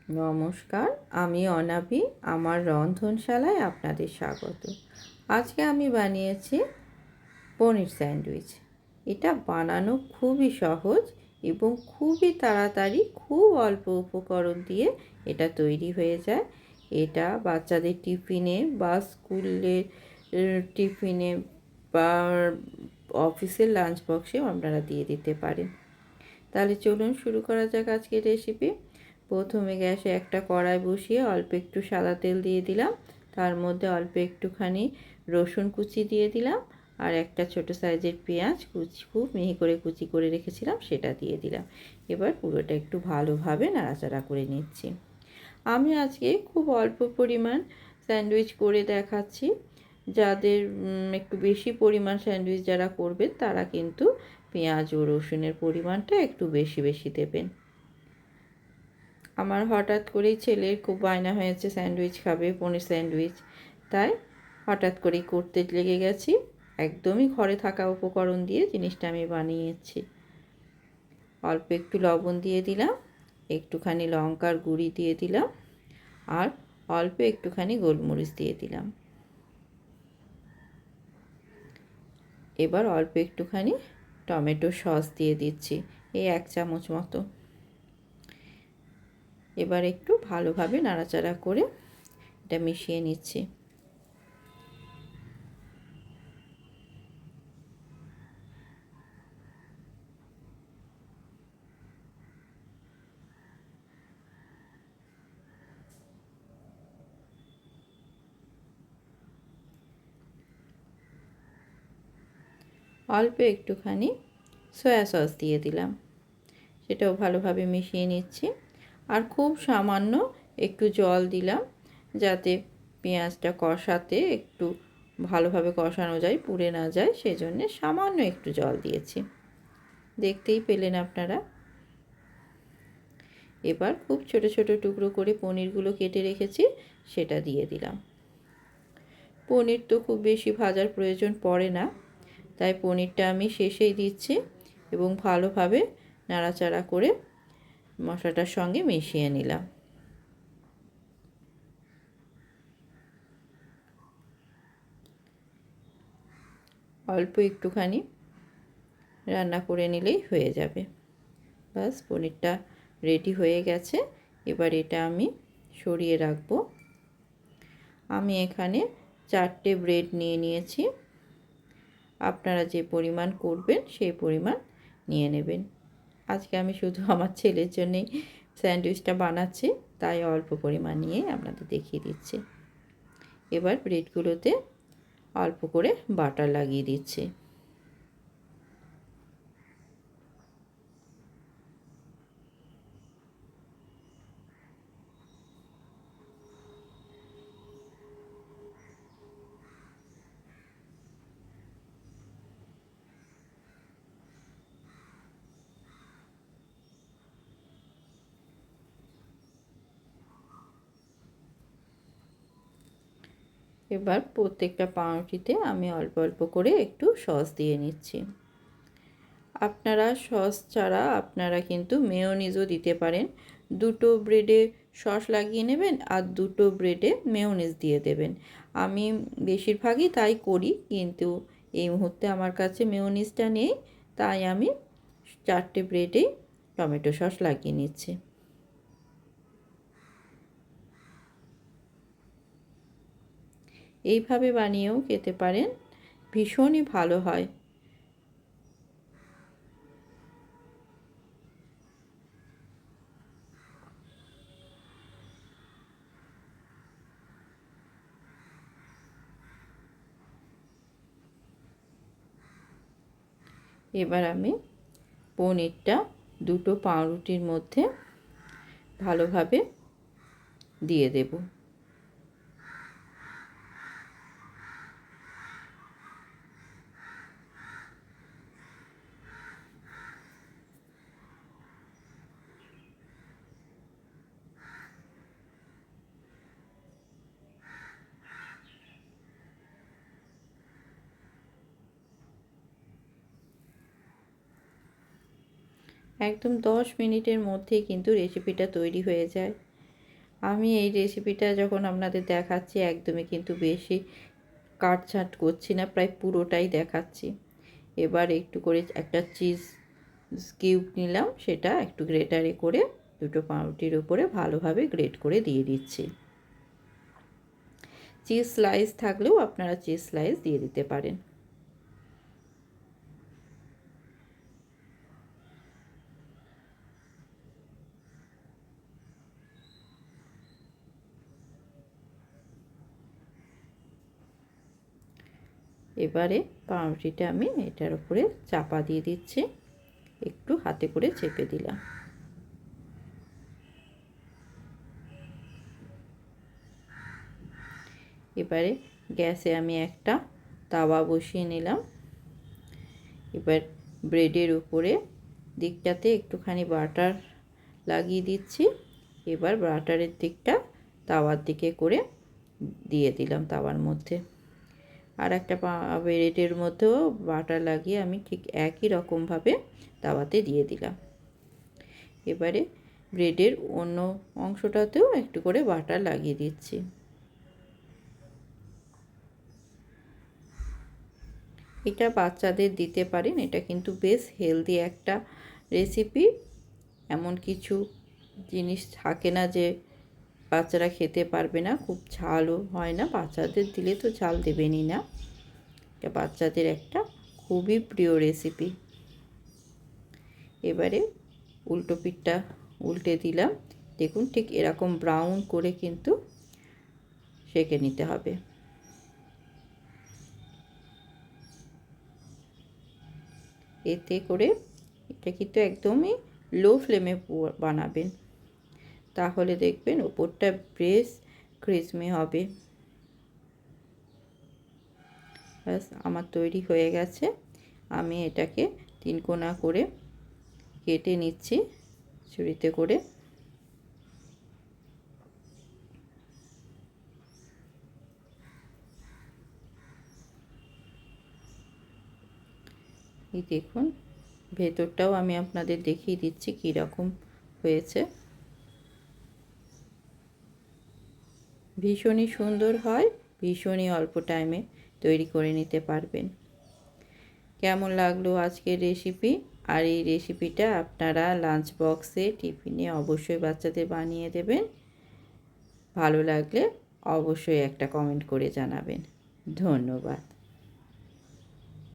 নমস্কার, আমি অনাবি। আমার রন্ধনশালায় আপনাদের স্বাগত। আজকে আমি বানিয়েছি পনির স্যান্ডউইচ। এটা বানানো খুবই সহজ এবং খুবই তাড়াতাড়ি, খুব অল্প উপকরণ দিয়ে এটা তৈরি হয়ে যায়। এটা বাচ্চাদের টিফিনে বা স্কুলের টিফিনে বা অফিসের লাঞ্চ বক্সেও আপনারা দিয়ে দিতে পারেন। তাহলে চলুন শুরু করা যাক আজকের রেসিপি। প্রথমে গ্যাসে একটা কড়াই বসিয়ে অল্প একটু সাদা তেল দিয়ে দিলাম, তার মধ্যে অল্প একটুখানি রসুন কুচি দিয়ে দিলাম, আর একটা ছোট সাইজের পেঁয়াজ খুব মিহি করে কুচি করে রেখেছিলাম সেটা দিয়ে দিলাম। এবার পুরোটা একটু ভালোভাবে নাড়াচাড়া করে নিচ্ছি। আমি আজকে খুব অল্প পরিমাণ স্যান্ডউইচ করে দেখাচ্ছি। যাদের একটু বেশি পরিমাণ স্যান্ডউইচ যারা করবেন তারা কিন্তু পেঁয়াজ ও রসুনের পরিমাণটা একটু বেশি বেশি দেবেন। আমার হঠাৎ করেই ছেলের খুব বায়না হয়েছে স্যান্ডউইচ খাবে, পনির স্যান্ডউইচ, তাই হঠাৎ করেই করতে লেগে গেছি। একদমই ঘরে থাকা উপকরণ দিয়ে জিনিসটা আমি বানিয়েছি। অল্প একটু লবণ দিয়ে দিলাম, একটুখানি লঙ্কার গুঁড়ি দিয়ে দিলাম, আর অল্প একটুখানি গোলমরিচ দিয়ে দিলাম। এবার অল্প একটুখানি টমেটো সস দিয়ে দিচ্ছি, এই 1 চামচ মতো। এবার একটু ভালোভাবে নাড়াচাড়া করে এটা মিশিয়ে নিচ্ছি। অল্প একটুখানি সয়া সস দিয়ে দিলাম, সেটাও ভালোভাবে মিশিয়ে নিচ্ছি। আর খুব সামান্য একটু জল দিলাম, যাতে পেঁয়াজটা কষাতে একটু ভালোভাবে কষানো যায়, পুড়ে না যায়, সেজন্য সামান্য একটু জল দিয়েছি। দেখতেই পেলেন আপনারা। এবার খুব ছোট ছোট টুকরো করে পনিরগুলো কেটে রেখেছি সেটা দিয়ে দিলাম। পনির তো খুব বেশি ভাজার প্রয়োজন পড়ে না, তাই পনিরটা আমি শেষেই দিচ্ছি এবং ভালোভাবে নাড়াচাড়া করে মশলাটার সঙ্গে মিশিয়ে নিলাম। অল্প একটুখানি রান্না করে নিলেই হয়ে যাবে। বাস, পনিরটা রেডি হয়ে গেছে। এবার এটা আমি সরিয়ে রাখবো। আমি এখানে 4টে ব্রেড নিয়ে নিয়েছি। আপনারা যে পরিমাণ করবেন সেই পরিমাণ নিয়ে নেবেন। আজকে আমি শুধু আমার ছেলের জন্যেই স্যান্ডউইচটা বানাচ্ছি, তাই অল্প পরিমাণ নিয়ে আপনাদের দেখিয়ে দিচ্ছি। এবার ব্রেডগুলোতে অল্প করে বাটার লাগিয়ে দিচ্ছি। এবার প্রত্যেকটা পাউরুটিতে আমি অল্প অল্প করে একটু সস দিয়ে নিচ্ছি। আপনারা সস ছাড়া আপনারা কিন্তু মেয়োনিজও দিতে পারেন। 2টো ব্রেডে সস লাগিয়ে নেবেন আর 2টো ব্রেডে মেয়োনিজ দিয়ে দেবেন। আমি বেশিরভাগই তাই করি, কিন্তু এই মুহূর্তে আমার কাছে মেয়োনিজটা নেই, তাই আমি 4টে ব্রেডেই টমেটো সস লাগিয়ে নিচ্ছি। এইভাবে বানিয়েও খেতে পারেন, ভীষণই ভালো হয়। এবার আমি পনিরটা 2টো পাউরুটির মধ্যে ভালোভাবে দিয়ে দেব। একদম 10 মিনিটের মধ্যেই কিন্তু রেসিপিটা তৈরি হয়ে যায়। আমি এই রেসিপিটা যখন আপনাদের দেখাচ্ছি একদমই কিন্তু বেশি কাটছাঁট করছি না, প্রায় পুরোটাই দেখাচ্ছি। এবার একটু করে একটা চিজ কিউব নিলাম, সেটা একটু গ্রেটারে করে দুটো পাউরুটির উপরে ভালোভাবে গ্রেট করে দিয়ে দিচ্ছি। চিজ স্লাইস থাকলেও আপনারা চিজ স্লাইস দিয়ে দিতে পারেন। এবারে পাউরুটিটা আমি এটার উপরে চাপা দিয়ে দিচ্ছি, একটু হাতে করে চেপে দিলাম। এবারে গ্যাসে আমি একটা তাওয়া বসিয়ে নিলাম। এবার ব্রেডের উপরে দিকটাতে একটুখানি বাটার লাগিয়ে দিচ্ছি। এবার বাটারের দিকটা তাওয়ার দিকে করে দিয়ে দিলাম তাওয়ার মধ্যে। আর একটা ব্রেডের মধ্যেও বাটার লাগিয়ে আমি ঠিক একই রকমভাবে তাওয়াতে দিয়ে দিলাম। এবারে ব্রেডের অন্য অংশটাতেও একটু করে বাটার লাগিয়ে দিচ্ছি। এটা বাচ্চাদের দিতে পারেন, এটা কিন্তু বেশ হেলদি একটা রেসিপি। এমন কিছু জিনিস থাকে না যে বাচ্চারা খেতে পারবে না, খুব ঝালও হয় না। বাচ্চাদের দিলে তো ঝাল দেবেনই না, এটা বাচ্চাদের একটা খুবই প্রিয় রেসিপি। এবারে উল্টো পিঠটা উল্টে দিলাম। দেখুন ঠিক এরকম ব্রাউন করে কিন্তু সেঁকে নিতে হবে। এতে করে এটা কিন্তু একদমই লো ফ্লেমে বানাবেন, তাহলে দেখবেন ওপরটা বেশ ক্রিসমি হবে। ব্যাস আমার তৈরি হয়ে গেছে। আমি এটাকে 3 কোনা করে কেটে নিচ্ছি ছুরিতে করে। এই দেখুন ভেতরটাও আমি আপনাদের দেখিয়ে দিচ্ছি কী রকম হয়েছে। ভীষণই সুন্দর হয়, ভীষণই অল্প টাইমে তৈরি করে নিতে পারবেন। কেমন লাগলো আজকের রেসিপি? আর এই রেসিপিটা আপনারা লাঞ্চ বক্সে টিফিনে অবশ্যই বাচ্চাদের বানিয়ে দেবেন। ভালো লাগলে অবশ্যই একটা কমেন্ট করে জানাবেন। ধন্যবাদ।